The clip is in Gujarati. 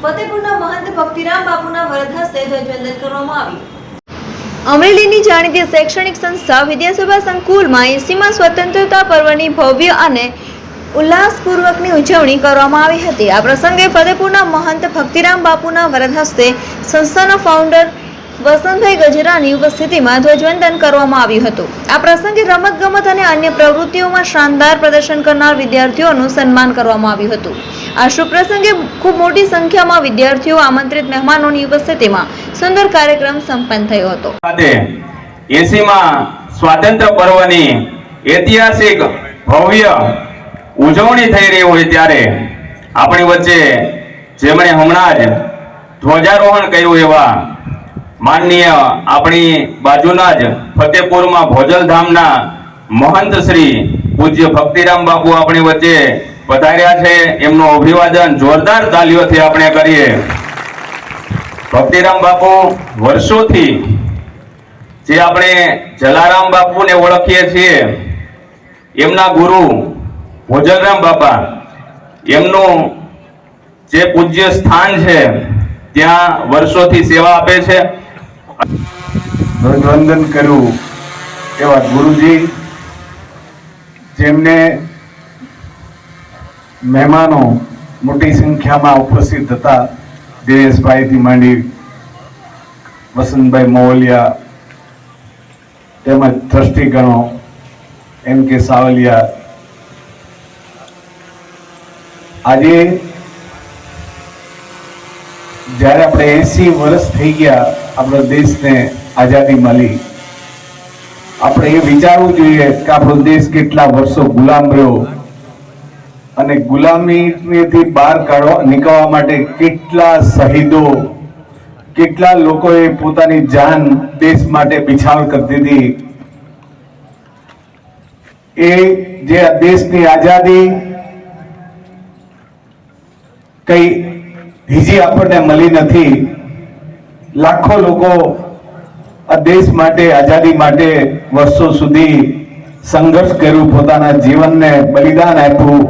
ફતેપુરના મહંત ભક્તિરામ બાપુના વરદ હસ્તે ધ્વજવંદન કરવામાં આવ્યું. અમરેલીની જાણીતી શૈક્ષણિક સંસ્થા વિદ્યાસભા સંકુલમાં 80મા સ્વતંત્રતા પર્વની ભવ્ય અને ઉલ્લાસપૂર્વકની ઉજવણી કરવામાં આવી હતી. આ પ્રસંગે ફતેપુરના મહંત ભક્તિરામ બાપુના વરદ હસ્તે સંસ્થાના ફાઉન્ડર વસંતભાઈ ગજરાની ઉપસ્થિતિમાં ધ્વજવંદન કરવામાં આવ્યું હતું. આ પ્રસંગે રમતગમત અને અન્ય પ્રવૃત્તિઓમાં શાનદાર પ્રદર્શન કરનાર વિદ્યાર્થીઓનું સન્માન કરવામાં આવ્યું હતું. આ શુભ પ્રસંગે ખૂબ મોટી સંખ્યામાં વિદ્યાર્થીઓ આમંત્રિત મહેમાનોની ઉપસ્થિતિમાં સુંદર કાર્યક્રમ સંપન્ન થયો હતો. 80મા સ્વાતંત્ર્ય પર્વની ઐતિહાસિક ભવ્ય ઉજવણી થઈ રહી હોય ત્યારે આપણી વચ્ચે જેમણે હમણાં જ ધ્વજારોહણ કર્યું એવા માનનીય આપણી બાજુના જ ફતેપુરમાં ભોજલધામના મહંત શ્રી પૂજ્ય ભક્તિરામ બાપુ આપણી વચ્ચે પધાર્યા છે. એમનું અભિવાદન જોરદાર તાલીઓથી આપણે કરીએ. ભક્તિરામ બાપુ વર્ષોથી જે આપણે જલારામ બાપુને ઓળખીએ છીએ, એમના ગુરુ ભોજલરામ બાપા, એમનું જે પૂજ્ય સ્થાન છે ત્યાં વર્ષોથી સેવા આપે છે. ધ્વજવંદન કર્યું એવા ગુરુજી, જેમને મહેમાનો મોટી સંખ્યામાં ઉપસ્થિત હતા. દિનેશભાઈથી માંડી વસંતભાઈ મોવલિયા, તેમજ ટ્રસ્ટીગણો M.K. સાવલિયા. આજે જ્યારે આપણે 80 વર્ષ થઈ ગયા આપણા દેશને આઝાદી મળી, આપણે એ વિચારવું જોઈએ કે આપણો દેશ કેટલા વર્ષો ગુલામ રહ્યો અને ગુલામીથી બહાર નીકળવા માટે કેટલા શહીદો, કેટલા લોકોએ પોતાની જાન દેશ માટે બિછાવર કરી દીધી. એ જે આ દેશની આઝાદી કઈ બીજી આપણને મળી નથી. લાખો લોકો આ દેશ માટે, આઝાદી માટે વર્ષો સુધી સંઘર્ષ કર્યું, પોતાના જીવનને બલિદાન આપ્યું.